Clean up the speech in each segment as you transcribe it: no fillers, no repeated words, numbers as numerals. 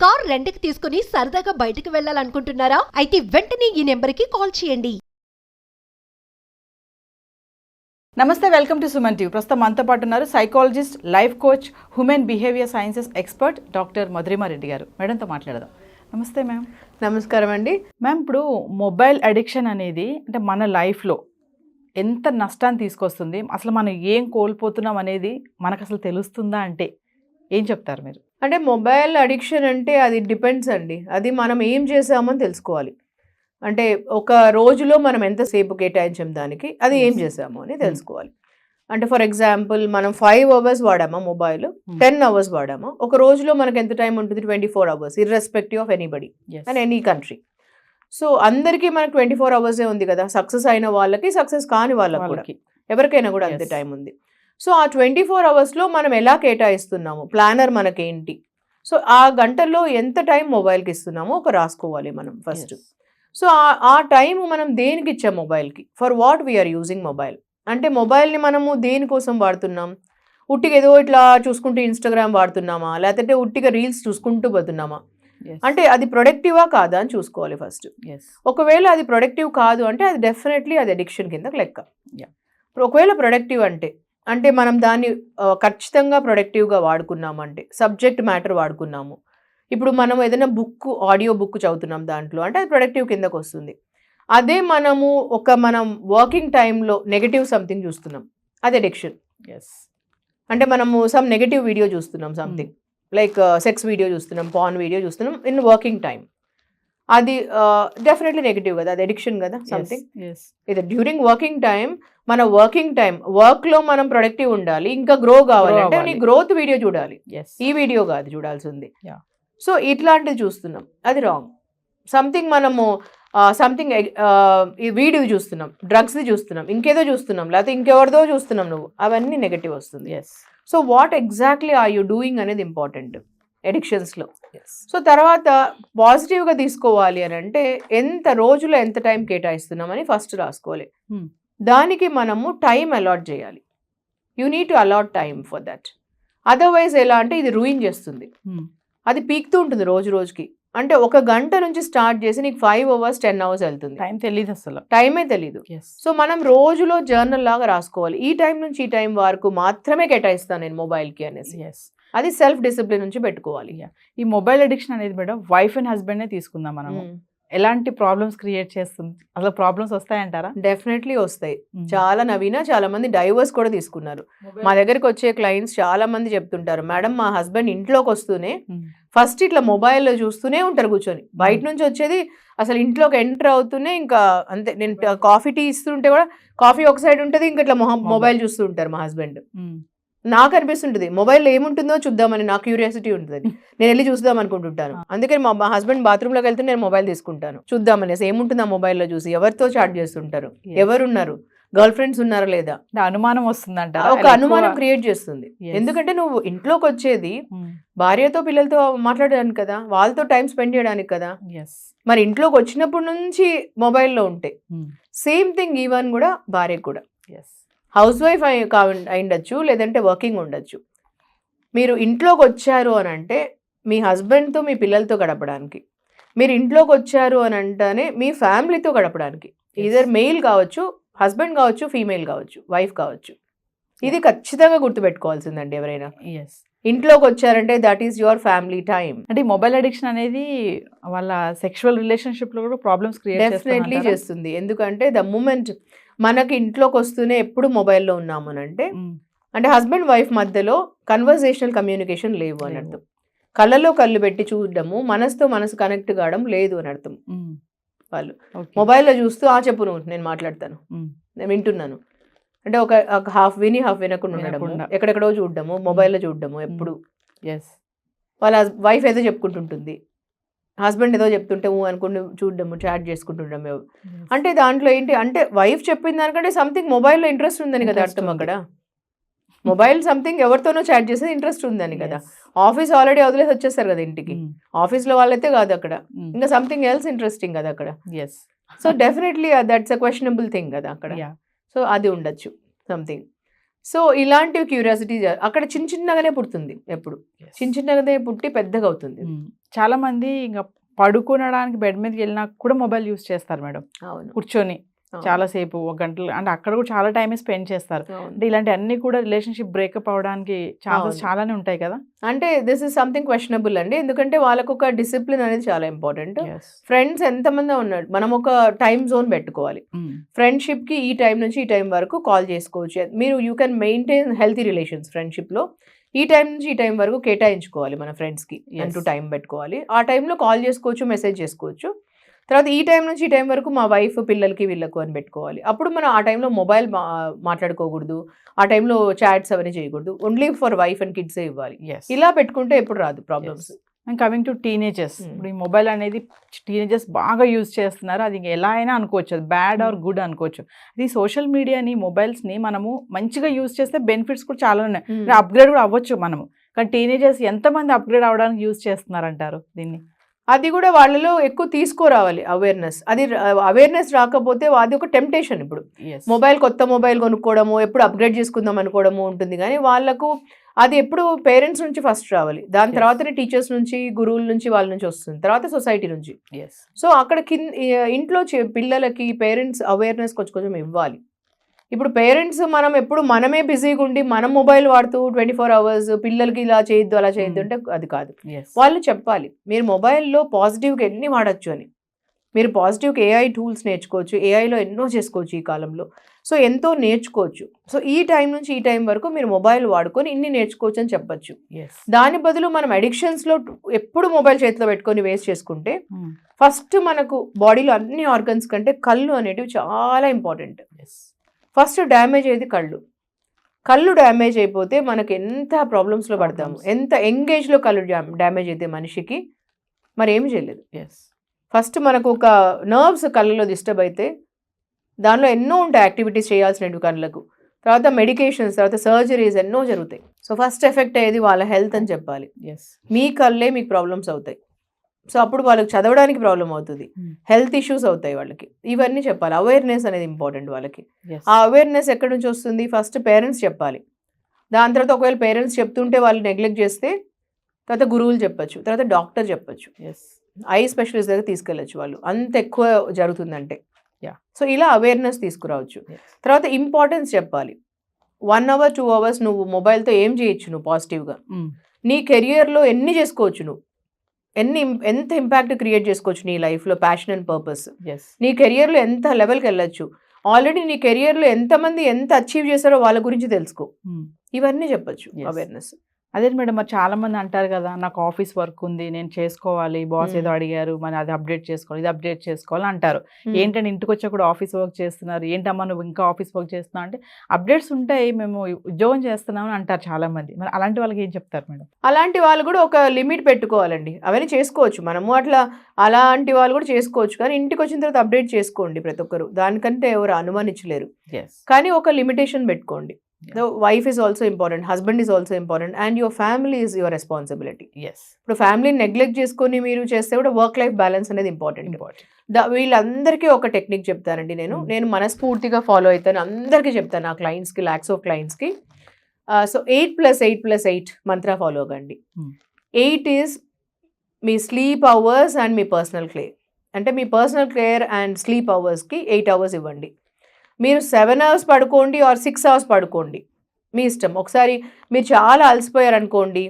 Car రెంట్‌కి తీసుకుని సరదాగా బయటకు వెళ్ళాలనుకుంటున్నారా? అయితే వెంటనే ఈ నెంబర్‌కి కాల్ చేయండి. నమస్తే, వెల్కమ్ టు సుమన్ టీవీ. ప్రస్తుతం మనతో పాటు ఉన్నారు psychologist, life coach, human behaviour sciences expert doctor Madhurima Reddy గారు. మేడంతో మాట్లాడదాం. నమస్తే మ్యామ్. నమస్కారం అండి. మ్యామ్, ఇప్పుడు మొబైల్ అడిక్షన్ అనేది అంటే మన లైఫ్లో ఎంత నష్టాన్ని తీసుకొస్తుంది, అసలు మనం ఏం కోల్పోతున్నాం అనేది మనకు అసలు తెలుస్తుందా అంటే ఏం చెప్తారు మీరు? అంటే మొబైల్ అడిక్షన్ అంటే అది డిపెండ్స్ అండి. అది మనం ఏం చేసామని తెలుసుకోవాలి. అంటే ఒక రోజులో మనం ఎంతసేపు కేటాయించాం దానికి, అది ఏం చేసాము అని తెలుసుకోవాలి. అంటే ఫర్ ఎగ్జాంపుల్ మనం 5 అవర్స్ వాడామా మొబైల్, 10 అవర్స్ వాడామా, ఒక రోజులో మనకు ఎంత టైం ఉంటుంది? 24 hours, irrespective of anybody and any country. So అందరికీ మనకు 24 అవర్సే ఉంది కదా. సక్సెస్ అయిన వాళ్ళకి, సక్సెస్ కాని వాళ్ళకి కూడా, ఎవరికైనా కూడా అంతే టైం ఉంది. సో ఆ 24 అవర్స్లో మనం ఎలా కేటాయిస్తున్నాము, ప్లానర్ మనకేంటి, సో ఆ గంటల్లో ఎంత టైం మొబైల్కి ఇస్తున్నామో ఒక రాసుకోవాలి మనం ఫస్ట్. సో ఆ టైం మనం దేనికి ఇచ్చాం మొబైల్కి, for what we are using mobile. అంటే మొబైల్ని మనము దేనికోసం వాడుతున్నాం? ఉట్టిగా ఏదో ఇట్లా చూసుకుంటూ ఇన్స్టాగ్రామ్ వాడుతున్నామా, లేకపోతే ఉట్టిగా రీల్స్ చూసుకుంటూ పోతున్నామా? అంటే అది ప్రొడక్టివా కాదా అని చూసుకోవాలి ఫస్ట్. ఒకవేళ అది ప్రొడక్టివ్ కాదు అంటే అది డెఫినెట్లీ అది అడిక్షన్ కింద లెక్క. ఒకవేళ ప్రొడక్టివ్ అంటే మనం దాన్ని ఖచ్చితంగా ప్రొడక్టివ్గా వాడుకున్నామంటే, సబ్జెక్ట్ మ్యాటర్ వాడుకున్నాము. ఇప్పుడు మనం ఏదైనా ఆడియో బుక్ చదువుతున్నాం దాంట్లో, అంటే అది ప్రొడక్టివ్ కిందకు వస్తుంది. అదే మనం వర్కింగ్ టైంలో నెగటివ్ సంథింగ్ చూస్తున్నాం, అది అడిక్షన్. అంటే మనము సమ్ నెగటివ్ వీడియో చూస్తున్నాం, సంథింగ్ లైక్ సెక్స్ వీడియో చూస్తున్నాం, పార్న్ వీడియో చూస్తున్నాం ఇన్ వర్కింగ్ టైం, అది డెఫినెట్లీ నెగటివ్ కదా, అది అడిక్షన్ కదా సంథింగ్. ఇది డ్యూరింగ్ వర్కింగ్ టైం, మన వర్కింగ్ టైం వర్క్లో మనం ప్రొడక్టివ్ ఉండాలి, ఇంకా గ్రో కావాలంటే నీ గ్రోత్ వీడియో చూడాలి, ఈ వీడియో కాదు చూడాల్సింది. సో ఇట్లాంటిది చూస్తున్నాం, అది రాంగ్. సంథింగ్ మనము సంథింగ్ ఈ వీడియో చూస్తున్నాం, డ్రగ్స్ది చూస్తున్నాం, ఇంకేదో చూస్తున్నాం, లేకపోతే ఇంకెవరిదో చూస్తున్నాం, నువ్వు అవన్నీ నెగటివ్ వస్తుంది. So what exactly are you doing అనేది ఇంపార్టెంట్ ఎడిక్షన్స్లో. సో తర్వాత పాజిటివ్గా తీసుకోవాలి అని అంటే రోజులో ఎంత టైం కేటాయిస్తున్నామని ఫస్ట్ రాసుకోవాలి. దానికి మనము టైం అలాట్ చేయాలి. You need to allot time for that. Otherwise ఎలా అంటే ఇది రూయిన్ చేస్తుంది, అది పీక్తూ ఉంటుంది రోజు రోజుకి. అంటే 1 గంట నుంచి స్టార్ట్ చేసి నీకు 5 అవర్స్ 10 అవర్స్ వెళ్తుంది, టైం తెలియదు, అసలు టైమే తెలియదు. సో మనం రోజులో జర్నల్ లాగా రాసుకోవాలి, ఈ టైం నుంచి ఈ టైం వరకు మాత్రమే కేటాయిస్తాను నేను మొబైల్కి అనేసి. అది సెల్ఫ్ డిసిప్లిన్ నుంచి పెట్టుకోవాలి. ఈ మొబైల్ అడిక్షన్ అనేది మేడం వైఫ్ అండ్ హస్బెండ్ తీసుకుందాం మనం, ఎలాంటి ప్రాబ్లమ్స్ క్రియేట్ చేస్తుంది, అసలు ప్రాబ్లమ్స్ వస్తాయంటారా? డెఫినెట్లీ వస్తాయి. చాలా చాలా మంది డైవర్స్ కూడా తీసుకున్నారు. మా దగ్గరికి వచ్చే క్లయింట్స్ చాలా మంది చెప్తుంటారు, మేడం మా హస్బెండ్ ఇంట్లోకి వస్తూనే ఫస్ట్ ఇట్లా మొబైల్లో చూస్తూనే ఉంటారు కూర్చొని, బయట నుంచి వచ్చేది అసలు ఇంట్లోకి ఎంటర్ అవుతూనే ఇంకా అంతే. నేను కాఫీ టీ ఇస్తుంటే కూడా కాఫీ ఒక సైడ్ ఉంటుంది, ఇంకా ఇట్లా మొబైల్ చూస్తూ ఉంటారు మా హస్బెండ్. నాకు అనిపిస్తుంటుంది మొబైల్లో ఏముంటుందో చూద్దామని, నాకు క్యూరియాసిటీ ఉంటుంది, నేను వెళ్ళి చూద్దాం అనుకుంటుంటాను. అందుకని మా హస్బెండ్ బాత్రూంలోకి వెళ్తే నేను మొబైల్ తీసుకుంటాను, చూద్దామనేసి ఏముంటుంది ఆ మొబైల్లో చూసి, ఎవరితో చాట్ చేస్తుంటారు, ఎవరున్నారు, గర్ల్ ఫ్రెండ్స్ ఉన్నారా లేదా, అనుమానం వస్తుందంట, ఒక అనుమానం క్రియేట్ చేస్తుంది. ఎందుకంటే నువ్వు ఇంట్లోకి వచ్చేది భార్యతో పిల్లలతో మాట్లాడడానికి కదా, వాళ్ళతో టైం స్పెండ్ చేయడానికి కదా. మరి ఇంట్లోకి వచ్చినప్పటి నుంచి మొబైల్లో ఉంటే సేమ్ థింగ్ ఈవెన్ కూడా భార్యకు కూడా. హౌస్ వైఫ్ అయిండొచ్చు, లేదంటే వర్కింగ్ ఉండొచ్చు. మీరు ఇంట్లోకి వచ్చారు అని అంటే మీ హస్బెండ్తో మీ పిల్లలతో గడపడానికి, మీరు ఇంట్లోకి వచ్చారు అని అంటేనే మీ ఫ్యామిలీతో గడపడానికి, ఈదర్ మెయిల్ కావచ్చు, హస్బెండ్ కావచ్చు, ఫీమేల్ కావచ్చు, వైఫ్ కావచ్చు. ఇది ఖచ్చితంగా గుర్తుపెట్టుకోవాల్సిందండి ఎవరైనా. ఇంట్లోకి వచ్చారంటే that is your family time. అంటే మొబైల్ అడిక్షన్ అనేది వాళ్ళ సెక్షువల్ రిలేషన్షిప్లో కూడా ప్రాబ్లమ్స్ క్రియేట్ డెఫినెట్లీ చేస్తుంది. ఎందుకంటే ద మూమెంట్ మనకి ఇంట్లోకి వస్తూనే ఎప్పుడు మొబైల్లో ఉన్నాము అని అంటే హస్బెండ్ వైఫ్ మధ్యలో కన్వర్జేషనల్ కమ్యూనికేషన్ లేవు అని అర్థం. కళ్ళలో కళ్ళు పెట్టి చూడడము, మనసుతో మనసు కనెక్ట్ కావడం లేదు అని అర్థం. వాళ్ళు మొబైల్లో చూస్తూ చెప్పు నువ్వు, నేను మాట్లాడతాను, నేను వింటున్నాను అంటే ఒక హాఫ్ విని హాఫ్ వినకుండా ఉండడము, ఎక్కడెక్కడో చూడడము, మొబైల్లో చూడడము ఎప్పుడు. వాళ్ళ వైఫ్ ఏదో చెప్పుకుంటుంటుంది, హస్బెండ్ ఏదో చెప్తుంటే అనుకుంటూ చూడడము, చాట్ చేసుకుంటుండము. అంటే దాంట్లో ఏంటి అంటే వైఫ్ చెప్పిన దానికంటే సంథింగ్ మొబైల్లో ఇంట్రెస్ట్ ఉందని కదా అర్థం. అక్కడ మొబైల్ సంథింగ్ ఎవరితోనో చాట్ చేసేది ఇంట్రెస్ట్ ఉందని కదా. ఆఫీస్ ఆల్రెడీ వదిలేసి వచ్చేస్తారు కదా ఇంటికి, ఆఫీస్లో వాళ్ళైతే కాదు అక్కడ, ఇంకా సంథింగ్ ఎల్స్ ఇంట్రెస్టింగ్ కదా అక్కడ. So definitely that's a questionable thing కదా అక్కడ. సో అది ఉండొచ్చు సంథింగ్. సో ఇలాంటి క్యూరియాసిటీ అక్కడ చిన్న చిన్నగానే పుడుతుంది, ఎప్పుడు చిన్న చిన్నగానే పుట్టి పెద్దగా అవుతుంది. చాలా మంది ఇంకా పడుకోవడానికి బెడ్ మీదకి వెళ్ళినా కూడా మొబైల్ యూస్ చేస్తారు మేడం, అవును, కూర్చొని చాలా సేపు, ఒక గంటలు, అంటే అక్కడ కూడా చాలా టైం స్పెండ్ చేస్తారు. అంటే ఇలాంటి అన్ని కూడా రిలేషన్షిప్ బ్రేకప్ అవడానికి ఛాన్సెస్ చాలానే ఉంటాయి కదా. అంటే దిస్ ఇస్ సంథింగ్ క్వశ్చనబుల్ అండి, ఎందుకంటే వాళ్ళకు ఒక డిసిప్లిన్ అనేది చాలా ఇంపార్టెంట్. ఫ్రెండ్స్ ఎంతమంది ఉన్నాడు, మనం ఒక టైం జోన్ పెట్టుకోవాలి. ఫ్రెండ్షిప్ కి ఈ టైం నుంచి ఈ టైం వరకు కాల్ చేసుకోవచ్చు. మీరు you can maintain healthy relations friendship లో. ఈ టైం నుంచి ఈ టైం వరకు కేటాయించుకోవాలి మన ఫ్రెండ్స్ కి, అంటూ టైం పెట్టుకోవాలి. ఆ టైంలో కాల్ చేసుకోవచ్చు, మెసేజ్ చేసుకోవచ్చు. తర్వాత ఈ టైం నుంచి ఈ టైం వరకు మా వైఫ్ పిల్లలకి వీళ్ళకు అని పెట్టుకోవాలి. అప్పుడు మనం ఆ టైంలో మొబైల్ మాట్లాడుకోకూడదు, ఆ టైంలో చాట్స్ అవన్నీ చేయకూడదు, ఓన్లీ ఫర్ వైఫ్ అండ్ కిడ్సే ఇవ్వాలి. ఇలా పెట్టుకుంటే ఎప్పుడు రాదు problems. And coming to teenagers, ఇప్పుడు ఈ మొబైల్ అనేది టీనేజర్స్ బాగా యూజ్ చేస్తున్నారు. అది ఎలా అయినా అనుకోవచ్చు, అది బ్యాడ్ ఆర్ గుడ్ అనుకోవచ్చు. అది సోషల్ మీడియాని, మొబైల్స్ని మనము మంచిగా యూజ్ చేస్తే బెనిఫిట్స్ కూడా చాలా ఉన్నాయి, అప్గ్రేడ్ కూడా అవ్వచ్చు మనము. కానీ టీనేజర్స్ ఎంతమంది అప్గ్రేడ్ అవ్వడానికి యూజ్ చేస్తున్నారంటారు దీన్ని? అది కూడా వాళ్ళలో ఎక్కువ తీసుకురావాలి అవేర్నెస్. అది అవేర్నెస్ రాకపోతే అది ఒక టెంప్టేషన్. ఇప్పుడు మొబైల్, కొత్త మొబైల్ కొనుక్కోవడము, ఎప్పుడు అప్గ్రేడ్ చేసుకుందాం అనుకోవడము ఉంటుంది, కానీ వాళ్ళకు అది ఎప్పుడు పేరెంట్స్ నుంచి ఫస్ట్ రావాలి, దాని తర్వాతనే టీచర్స్ నుంచి, గురువుల నుంచి, వాళ్ళ నుంచి వస్తుంది, తర్వాత సొసైటీ నుంచి. సో అక్కడ ఇంట్లో పిల్లలకి పేరెంట్స్ అవేర్నెస్ కొంచెం కొంచెం ఇవ్వాలి. ఇప్పుడు పేరెంట్స్ మనం ఎప్పుడు మనమే బిజీగా ఉండి మనం మొబైల్ వాడుతూ 24 hours పిల్లలకి ఇలా చేయొద్దు అలా చేయొద్దు అంటే అది కాదు. వాళ్ళు చెప్పాలి, మీరు మొబైల్లో పాజిటివ్గా ఎన్ని వాడచ్చు అని. మీరు పాజిటివ్గా AI టూల్స్ నేర్చుకోవచ్చు, ఏఐలో ఎన్నో చేసుకోవచ్చు ఈ కాలంలో. సో ఎంతో నేర్చుకోవచ్చు. సో ఈ టైం నుంచి ఈ టైం వరకు మీరు మొబైల్ వాడుకొని ఇన్ని నేర్చుకోవచ్చు అని చెప్పచ్చు. దాని బదులు మనం అడిక్షన్స్లో ఎప్పుడు మొబైల్ చేతిలో పెట్టుకొని వేస్ట్ చేసుకుంటే, ఫస్ట్ మనకు బాడీలో అన్ని ఆర్గన్స్ కంటే కళ్ళు అనేటివి చాలా ఇంపార్టెంట్. ఫస్ట్ డ్యామేజ్ అయ్యేది కళ్ళు. కళ్ళు డ్యామేజ్ అయిపోతే మనకి ఎంత ప్రాబ్లమ్స్లో పడతాము. ఎంత ఎంగేజ్లో కళ్ళు డ్యామేజ్ అయితే మనిషికి మరి ఏమి చేయలేదు. ఫస్ట్ మనకు ఒక నర్వ్స్ కళ్ళలో డిస్టర్బ్ అయితే దానిలో ఎన్నో ఉంటాయి యాక్టివిటీస్ చేయాల్సినవి కళ్ళకు. తర్వాత మెడికేషన్స్, తర్వాత సర్జరీస్ ఎన్నో జరుగుతాయి. సో ఫస్ట్ ఎఫెక్ట్ అయ్యేది వాళ్ళ హెల్త్ అని చెప్పాలి. మీ కళ్ళే మీకు ప్రాబ్లమ్స్ అవుతాయి. సో అప్పుడు వాళ్ళకి చదవడానికి ప్రాబ్లం అవుతుంది, హెల్త్ ఇష్యూస్ అవుతాయి వాళ్ళకి. ఇవన్నీ చెప్పాలి. అవేర్నెస్ అనేది ఇంపార్టెంట్ వాళ్ళకి. ఆ అవేర్నెస్ ఎక్కడి నుంచి వస్తుంది? ఫస్ట్ పేరెంట్స్ చెప్పాలి. దాని తర్వాత ఒకవేళ పేరెంట్స్ చెప్తుంటే వాళ్ళు నెగ్లెక్ట్ చేస్తే తర్వాత గురువులు చెప్పచ్చు, తర్వాత డాక్టర్ చెప్పచ్చు, ఐ స్పెషలిస్ట్ దగ్గర తీసుకెళ్ళచ్చు. వాళ్ళు అంత ఎక్కువ జరుగుతుందంటే. సో ఇలా అవేర్నెస్ తీసుకురావచ్చు. తర్వాత ఇంపార్టెన్స్ చెప్పాలి. 1 hour 2 hours నువ్వు మొబైల్తో ఏం చేయొచ్చు, నువ్వు పాజిటివ్గా నీ కెరియర్లో ఎన్ని చేసుకోవచ్చు, నువ్వు ఎంత ఇంపాక్ట్ క్రియేట్ చేసుకోవచ్చు నీ లైఫ్లో, ప్యాషన్ అండ్ పర్పస్. నీ కెరియర్లో ఎంత లెవెల్కి వెళ్ళచ్చు, ఆల్రెడీ నీ కెరియర్లో ఎంతమంది ఎంత అచీవ్ చేశారో వాళ్ళ గురించి తెలుసుకో. ఇవన్నీ చెప్పచ్చు అవేర్నెస్. అదే మేడం, మరి చాలా మంది అంటారు కదా, నాకు ఆఫీస్ వర్క్ ఉంది, నేను చేసుకోవాలి, బాస్ ఏదో అడిగారు, మరి అది అప్డేట్ చేసుకోవాలి, ఇది అప్డేట్ చేసుకోవాలి అంటారు. ఏంటంటే ఇంటికి వచ్చా కూడా ఆఫీస్ వర్క్ చేస్తున్నారు, ఏంటమ్మా నువ్వు ఇంకా ఆఫీస్ వర్క్ చేస్తున్నావు అంటే, అప్డేట్స్ ఉంటాయి, మేము ఉద్యోగం చేస్తున్నామని అంటారు చాలా మంది. మరి అలాంటి వాళ్ళకి ఏం చెప్తారు మేడం? అలాంటి వాళ్ళు కూడా ఒక లిమిట్ పెట్టుకోవాలండి. అవన్నీ చేసుకోవచ్చు మనము, అలాంటి వాళ్ళు కూడా చేసుకోవచ్చు. కానీ ఇంటికి వచ్చిన తర్వాత అప్డేట్ చేసుకోండి ప్రతి ఒక్కరు, దానికంటే ఎవరు అనుమానించలేరు. కానీ ఒక లిమిటేషన్ పెట్టుకోండి. The wife is also important, husband is also important, and your family is your responsibility. ఇప్పుడు ఫ్యామిలీని నెగ్లెక్ట్ చేసుకొని మీరు చేస్తే కూడా వర్క్ లైఫ్ బ్యాలెన్స్ అనేది ఇంపార్టెంట్. వీళ్ళందరికీ ఒక టెక్నిక్ చెప్తానండి నేను మనస్ఫూర్తిగా ఫాలో అవుతాను, అందరికీ చెప్తాను, నా క్లయింట్స్కి, ల్యాక్స్ ఆఫ్ క్లయింట్స్కి. సో 8+8+8 మంత్ర ఫాలో అవ్వండి. 8 ఈజ్ మీ స్లీప్ అవర్స్ అండ్ మీ పర్సనల్ కేర్. అంటే మీ పర్సనల్ కేర్ అండ్ స్లీప్ అవర్స్కి 8 hours ఇవ్వండి. మీరు 7 hours పడుకోండి ఆర్ 6 hours పడుకోండి, మీ ఇష్టం. ఒకసారి మీరు చాలా అలసిపోయారు అనుకోండి,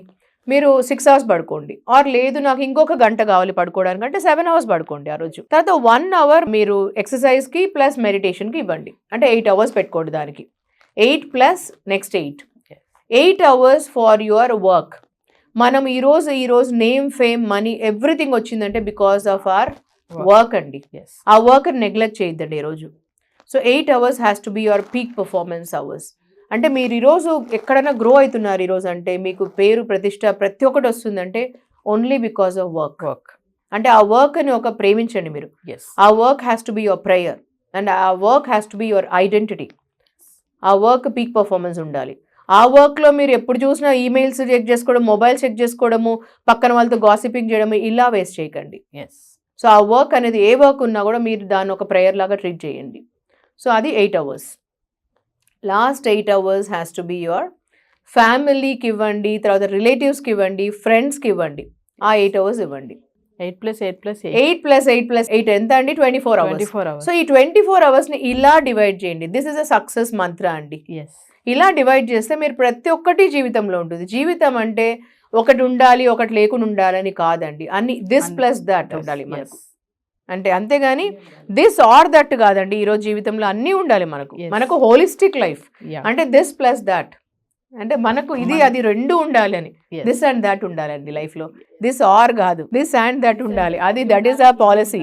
మీరు 6 hours పడుకోండి. ఆర్ లేదు నాకు ఇంకొక గంట కావాలి పడుకోవడానికి అంటే 7 hours పడుకోండి ఆ రోజు. తర్వాత 1 hour మీరు ఎక్సర్సైజ్కి ప్లస్ మెడిటేషన్కి ఇవ్వండి. అంటే 8 hours పెట్టుకోండి దానికి. 8 plus next 8 hours for your work. మనం ఈరోజు నేమ్, ఫేమ్, మనీ ఎవ్రీథింగ్ వచ్చిందంటే బికాస్ ఆఫ్ అవర్ వర్క్ అండి. ఆ వర్క్ నెగ్లెక్ట్ చేయొద్దండి ఈరోజు. So 8 hours has to be your peak performance hours. అంటే మీరు ఈరోజు ఎక్కడైనా గ్రో అవుతున్నారు ఈరోజు అంటే, మీకు పేరు, ప్రతిష్ట ప్రతి ఒక్కటి వస్తుందంటే ఓన్లీ బికాస్ ఆఫ్ వర్క్. అంటే ఆ వర్క్ని ఒక ప్రేమించండి మీరు. ఆ work has to be your prayer and ఆ work has to be your identity. ఆ వర్క్ పీక్ పర్ఫార్మెన్స్ ఉండాలి. ఆ వర్క్లో మీరు ఎప్పుడు చూసినా ఈమెయిల్స్ చెక్ చేసుకోవడం, మొబైల్ చెక్ చేసుకోవడము, పక్కన వాళ్ళతో గాసిపింగ్ చేయడము, ఇలా వేస్ట్ చేయకండి. సో ఆ వర్క్ అనేది ఏ వర్క్ ఉన్నా కూడా మీరు దాన్ని ఒక ప్రేయర్ లాగా ట్రీట్ చేయండి. సో అది 8 hours. Last 8 hours has to be your ఫ్యామిలీకి ఇవ్వండి, తర్వాత రిలేటివ్స్కి ఇవ్వండి, ఫ్రెండ్స్కి ఇవ్వండి. ఆ 8 hours ఇవ్వండి. 8+8+8 8+8+8 ఎంత అండి? 24 hours. 24 hours. సో ఈ 24 hours ని ఇలా డివైడ్ చేయండి. దిస్ ఇస్ అ సక్సెస్ మంత్ర అండి. ఎస్. ఇలా డివైడ్ చేస్తే మీరు ప్రతి ఒక్కటి జీవితంలో ఉంటుంది. జీవితం అంటే ఒకటి ఉండాలి ఒకటి లేకుండా ఉండాలని కాదండి, అన్ని దిస్ ప్లస్ దట్ ఉండాలి మనకు. అంటే అంతేగాని దిస్ ఆర్ దట్ కాదండి. ఈరోజు జీవితంలో అన్నీ ఉండాలి మనకు. Yes. మనకు హోలిస్టిక్ లైఫ్ Yeah. అంటే దిస్ ప్లస్ దట్, అంటే మనకు ఇది అది రెండు ఉండాలి అని. Yes. దిస్ అండ్ దట్ ఉండాలండి లైఫ్ లో. దిస్ ఆర్ కాదు, దిస్ అండ్ దట్ ఉండాలి. అది దట్ ఈస్ ఆ పాలసీ.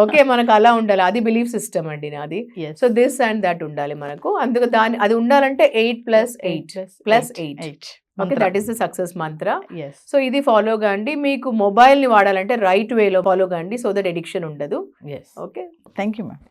ఓకే, మనకు అలా ఉండాలి. అది బిలీఫ్ సిస్టమ్ అండి నాది. Yes. So this and that ఉండాలి మనకు. అందుకు అది ఉండాలంటే 8+8+8. Okay, that is the success Mantra. Yes. So ఇది ఫాలో కాండి. మీకు మొబైల్ ని వాడాలంటే రైట్ వేలో ఫాలో కాండి, సో దట్ ఎడిక్షన్ ఉండదు. Yes. Okay, Thank you, ma'am.